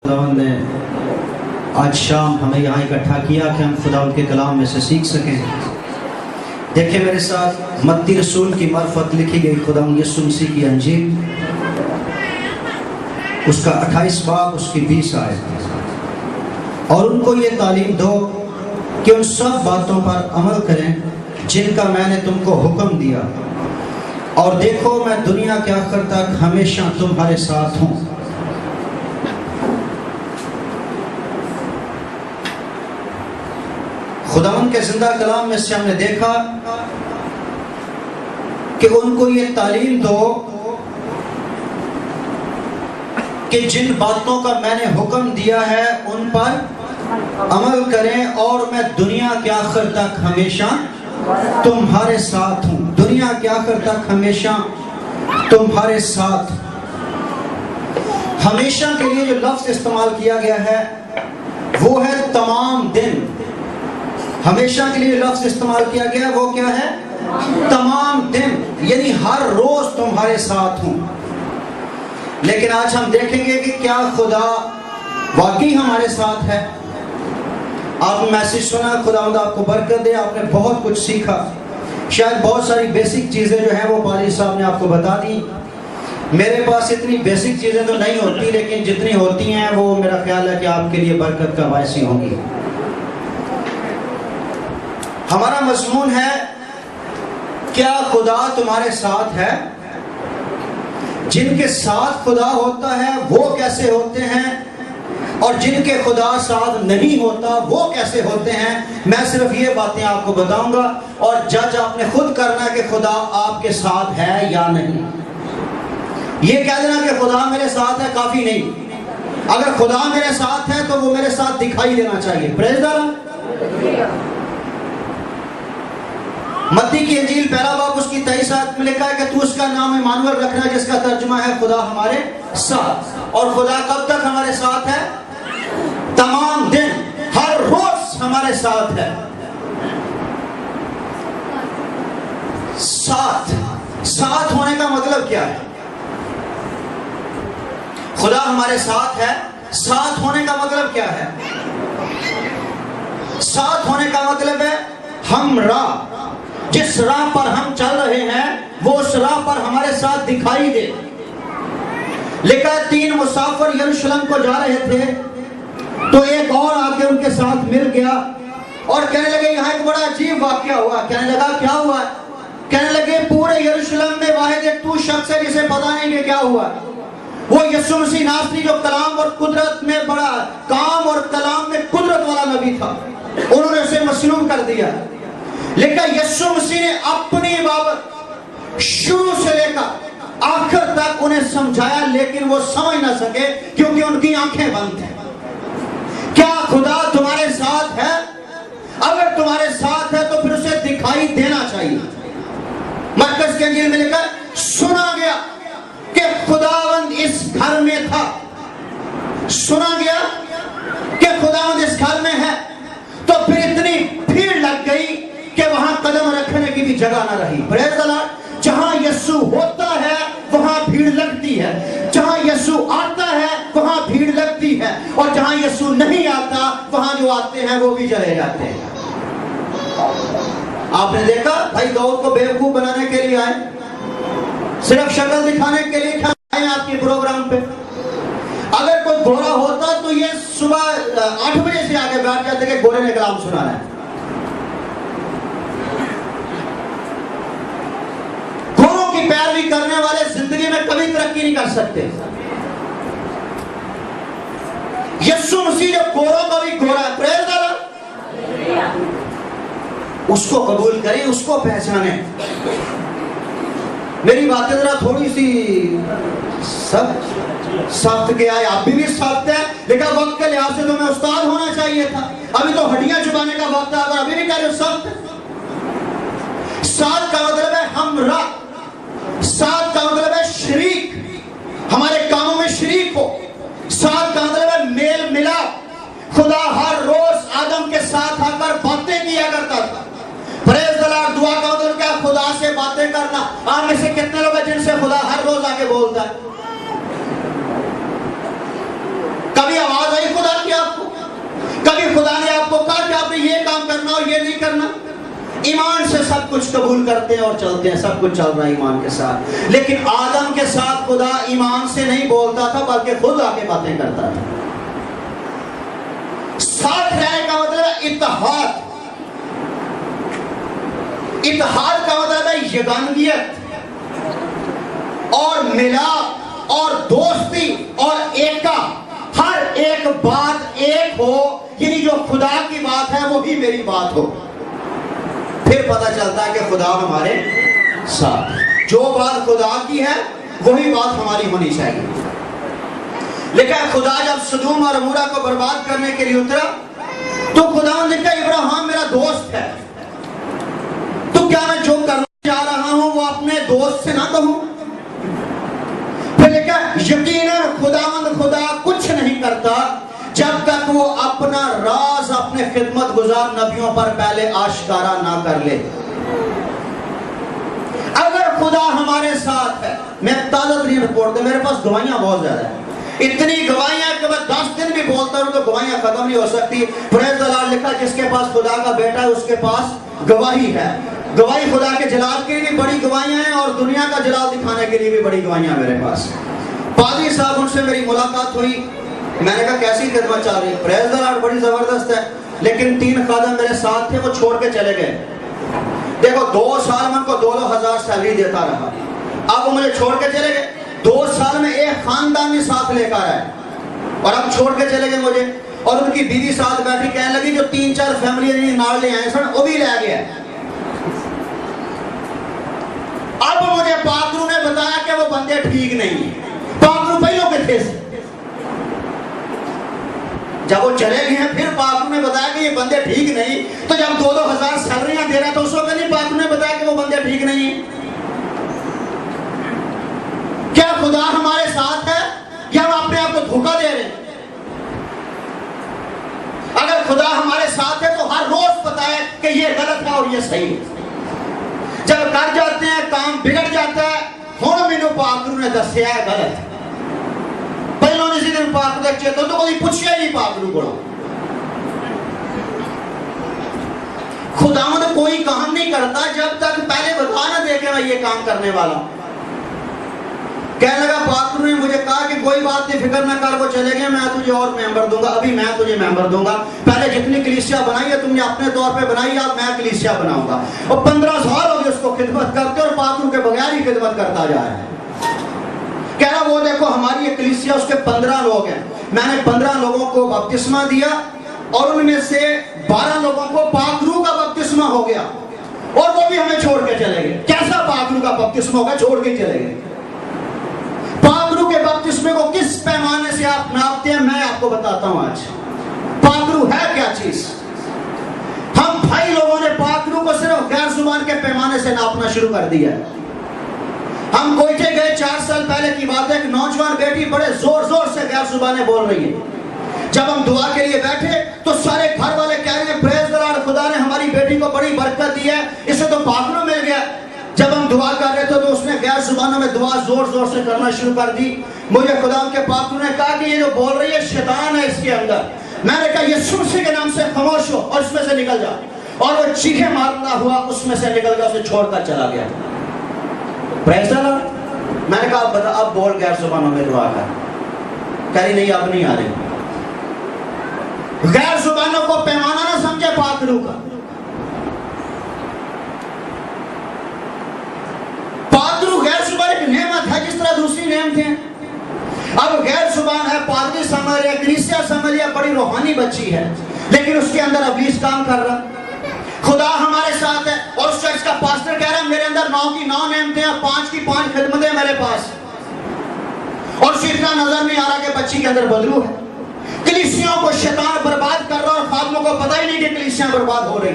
खुदावंद ने आज शाम हमें यहाँ इकट्ठा किया कि हम खुदावंद के कलाम में से सीख सकें। देखिए मेरे साथ मत्ती रसूल की मार्फत लिखी गई खुदावंद यीशु मसीह की अंजील, उसका 28 बाब, उसकी 20 आयत। और उनको ये तालीम दो कि उन सब बातों पर अमल करें जिनका मैंने तुमको हुक्म दिया, और देखो मैं दुनिया के आखिर तक हमेशा तुम्हारे साथ हूँ। खुदावंद के जिंदा कलाम में से हमने देखा कि उनको ये तालीम दो कि जिन बातों का मैंने हुक्म दिया है उन पर अमल करें, और मैं दुनिया के आखिर तक हमेशा तुम्हारे साथ हूं। दुनिया के आखिर तक हमेशा तुम्हारे साथ। हमेशा के लिए जो लफ्ज इस्तेमाल किया गया है वो है तमाम दिन। हमेशा के लिए लफ्ज इस्तेमाल किया गया वो क्या है? तमाम दिन, यानी हर रोज तुम्हारे साथ हूं। लेकिन आज हम देखेंगे कि क्या खुदा वाकई हमारे साथ है। आपने मैसेज सुना, खुदावंद आपको बरकत दे, आपने बहुत कुछ सीखा। शायद बहुत सारी बेसिक चीजें जो हैं वो पाली साहब ने आपको बता दी। मेरे पास इतनी बेसिक चीजें तो नहीं होती, लेकिन जितनी होती हैं वो मेरा ख्याल है कि आपके लिए बरकत का बायस ही होंगी। हमारा मजमून है, क्या खुदा तुम्हारे साथ है? जिनके साथ खुदा होता है वो कैसे होते हैं, और जिनके खुदा साथ नहीं होता वो कैसे होते हैं, मैं सिर्फ ये बातें आपको बताऊंगा। और जज आपने खुद करना है कि खुदा आपके साथ है या नहीं। ये कह देना कि खुदा मेरे साथ है काफी नहीं। अगर खुदा मेरे साथ है तो वो मेरे साथ दिखाई देना चाहिए। Praise the Lord. मत्ती की इंजील पहला बाब उसकी 23 आयत में लिखा है कि तू उसका नाम इमानुएल रखना, जिसका तर्जुमा है खुदा हमारे साथ। और खुदा कब तक हमारे साथ है? तमाम दिन, हर रोज हमारे साथ है। साथ होने का मतलब क्या है? खुदा हमारे साथ है, साथ होने का मतलब क्या है? साथ होने का मतलब है हम राह, जिस राह पर हम चल रहे हैं वो उस राह पर हमारे साथ दिखाई दे। लिखा 3 मुसाफिर यरूशलेम को जा रहे थे, तो एक और आके उनके साथ मिल गया और कहने लगे यहाँ एक बड़ा अजीब वाकया हुआ। कहने लगा क्या हुआ? कहने लगे पूरे यरूशलेम में वाहिद एक तू शख्स है जिसे पता नहीं कि क्या हुआ। वो यीशु मसीह नासरी, जो कलाम और कुदरत में बड़ा काम और कलाम में कुदरत वाला नबी था, उन्होंने उसे मसलूब कर दिया। लेकिन यीशु मसीह ने अपनी बाबत शुरू से लेकर आखिर तक उन्हें समझाया, लेकिन वो समझ ना सके क्योंकि उनकी आंखें बंद थी। क्या खुदा तुम्हारे साथ है? अगर तुम्हारे साथ है तो फिर उसे दिखाई देना चाहिए। मरकज के अंजील में लिखा सुना गया कि खुदावंद इस घर में था। सुना गया कि खुदावंद इस घर में है, तो फिर इतनी भीड़ लग गई कि वहां कदम रखने की भी जगह ना रही। Praise the Lord. जहां यीशु होता है वहां भीड़ लगती है, जहां यीशु आता है वहां भीड़ लगती है, और जहां यीशु नहीं आता वहां जो आते हैं वो भी चले जाते हैं। आपने देखा भाई दाऊद को बेवकूफ बनाने के लिए आए, सिर्फ शक्ल दिखाने के लिए आए आपके प्रोग्राम पे। अगर कोई गोरा होता तो ये सुबह 8 बजे से आके बैठ जाते कि गोरे ने कलाम सुनाना है। गोरों की पैरवी करने वाले जिंदगी में कभी तरक्की नहीं कर सकते। यीशु मसीह जो गोरों का भी गोरा है, प्रेज़ द लॉर्ड, उसको कबूल करें, उसको पहचाने। मेरी बातें जरा थोड़ी सी सख्त के आए, आप भी सख्त है, लेकिन वक्त के लिहाज से तो मैं उस्ताद होना चाहिए था। अभी तो हड्डियां चुबाने का वक्त है, अगर अभी भी कह रहे हो सख्त। साथ का मतलब है हमरा, साथ का मतलब है शरीक, हमारे कामों में शरीक हो। साथ का मतलब है मेल मिलाप। खुदा हर रोज आदम के साथ आकर बातें किया करता था। Praise the Lord. दुआ का मतलब क्या? खुदा से बातें करना। आप में से कितने लोग हैं जिनसे खुदा हर रोज आके बोलता है? कभी आवाज ये नहीं करना। ईमान से सब कुछ कबूल करते हैं और चलते हैं, सब कुछ चल रहा है ईमान के साथ। लेकिन आदम के साथ खुदा ईमान से नहीं बोलता था, बल्कि खुद आके बातें करता था। साथ रहने का मतलब है इत्तेहाद। इत्तेहाद का मतलब है यगानवियत और मिलाप और दोस्ती और एका। हर एक बात एक हो, यानी जो खुदा की बात है वो ही मेरी बात हो। फिर पता चलता है कि खुदा हमारे साथ। जो बात खुदा की है वही बात हमारी होनी चाहिए। लेकिन खुदा जब सदूम और अमूरा को बर्बाद करने के लिए उतरा तो खुदा ने कहा इब्राहिम मेरा दोस्त है, तो क्या मैं जो करने जा रहा हूं वो अपने दोस्त से ना कहूं? फिर लिखा यकीनन खुदा कुछ नहीं करता जब तक वो अपना राज अपने खिदमत गुजार नबियों पर पहले आश्कारा ना कर ले। अगर खुदा हमारे साथ है, मैं ताजा तरीन रिपोर्ट, मेरे पास गवाहियां बहुत ज्यादा है, इतनी गवाहियां कि मैं 10 दिन भी बोलता हूं तो गवाहियां खत्म नहीं हो सकती। प्रेज़ द लॉर्ड लिखा जिसके पास खुदा का बेटा है उसके पास गवाही है। गवाही खुदा के जलाल के लिए भी बड़ी गवाहियां हैं और दुनिया का जलाल दिखाने के लिए भी बड़ी गवाहियां मेरे पास। पादरी साहब उनसे मेरी मुलाकात हुई, मैंने कहा कैसी खिदमत चल रही है? प्रेज़ द लॉर्ड बड़ी जबरदस्त है, लेकिन 3 खादम मेरे साथ थे, वो छोड़ के चले गए। देखो 2 साल में उनको 2-2 हजार सैलरी देता रहा, अब वो मुझे छोड़ के चले गए। 2 साल में एक खानदान भी साथ लेकर आए और अब छोड़ के चले गए मुझे। और उनकी बीवी साथ बैठी कहने लगी जो 3-4 फैमिली नाल ले आए सन वो भी ले गया। अब मुझे पाकरू ने बताया कि वो बंदे ठीक नहीं है। पाकरू पहलों के थे, जब वो चले गए हैं फिर पाकरू ने बताया कि ये बंदे ठीक नहीं। तो जब 2-2 हजार सैलरियां दे रहा था उस वक्त नहीं पाकरू ने बताया कि वो बंदे ठीक नहीं है? क्या खुदा हमारे साथ है या हम अपने आप को धोखा दे रहे हैं? अगर खुदा हमारे साथ है तो हर रोज पता है कि ये गलत है और ये सही है। जब कर जाते हैं काम बिगड़ जाता है, हुण मैनू पाकरू ने दसिया है गलत। पहलों ने दिन पाकरू का चेतो तो कोई पूछा ही नहीं पाकरू को। खुदावंद कोई काम नहीं करता जब तक पहले बता ना दे के मैं ये काम करने वाला हूं। कहने लगा पाकरू ने मुझे कहा कि कोई बात नहीं, फिक्र ना कर, वो चले गए, मैं तुझे और मेंबर दूंगा, अभी मैं तुझे मेंबर दूंगा। पहले जितनी कलीसिया बनाई है तुमने अपने तौर पे बनाई, अब मैं कलीसिया बनाऊंगा। और 15 साल हो गए उसको खिदमत करते और पाकरू के बगैर ही खिदमत करता जा रहा है। कह रहा वो देखो हमारी एक कलीसिया, उसके 15 लोग हैं, मैंने 15 लोगों को बपतिस्मा दिया और उनमें से 12 लोगों को पाकरू का बपतिस्मा हो गया और वो भी हमें छोड़ के चले गए। कैसा पाकरू का बपतिस्मा होगा? छोड़ के चले गए। पाकरू के बपतिस्मे को किस पैमाने से आप नापते हैं मैं आपको बताता हूं आज। पाकरू है क्या चीज? हम भाई लोगों ने पाकरू को सिर्फ गैर जुबान के पैमाने से नापना शुरू कर दिया है। हम कोयटे गए 4 साल पहले की बात है, एक नौजवान बेटी बड़े जोर जोर से गैर जुबानें बोल रही है। जब हम दुआ के लिए बैठे तो सारे घर वाले कह रहे हैं प्रेज़ द लॉर्ड, खुदा ने हमारी बेटी को बड़ी बरकत दी है, इसे तो पाकरू मिल गया। जब हम दुआ कर रहे थे तो उसने गैर जुबानों में दुआ जोर जोर से करना शुरू कर दी। मुझे खुदा के पाकरू ने कहा कि ये जो बोल रही है शैतान है इसके अंदर। मैंने कहा यीशु मसीह के नाम से खामोश हो और इसमें से निकल जा। और वो चीखे मारता हुआ उसमें से निकल गया, उसे छोड़कर चला गया। Praise the Lord. मैंने कहा बता अब बोल गैर जुबानों में दुआ कर। कह रही नहीं अब नहीं आ रही। गैर जुबानों को पैमाना ना समझे पाकरू का। पाकरू गैर जुबान एक नेमत है जिस तरह दूसरी नेमत है। अब गैर जुबान है, पादरी समझ लिया, कलीसिया समझ लिया, बड़ी रूहानी बच्ची है, लेकिन उसके अंदर इब्लीस काम कर रहा। खुदा हमारे साथ है और उस चर्च का पास्टर कह रहा है मेरे अंदर 9 की 9 नेमतें हैं, 5 की 5 खिदमतें मेरे पास, और इतना नजर नहीं आ रहा कि बच्ची के अंदर बदलू है। कलीसियाओं को शैतान बर्बाद कर रहा और खादमों को पता ही नहीं कि कलीसियां बर्बाद हो रही।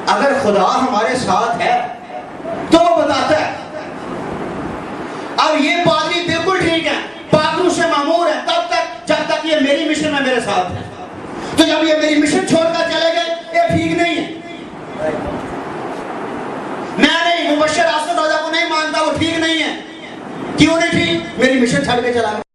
अगर खुदा हमारे साथ है तो वो बताता है। अब ये पादरी बिल्कुल ठीक है, पाकरू से मामूर है तब तक जब तक ये मेरी मिशन में मेरे साथ है। तो जब ये मेरी मिशन छोड़कर चले गए ये ठीक नहीं है। मैं नहीं मुबश्शिर आसद राजा को नहीं मानता, वो ठीक नहीं है। क्यों नहीं ठीक? मेरी मिशन छड़ के चला गया।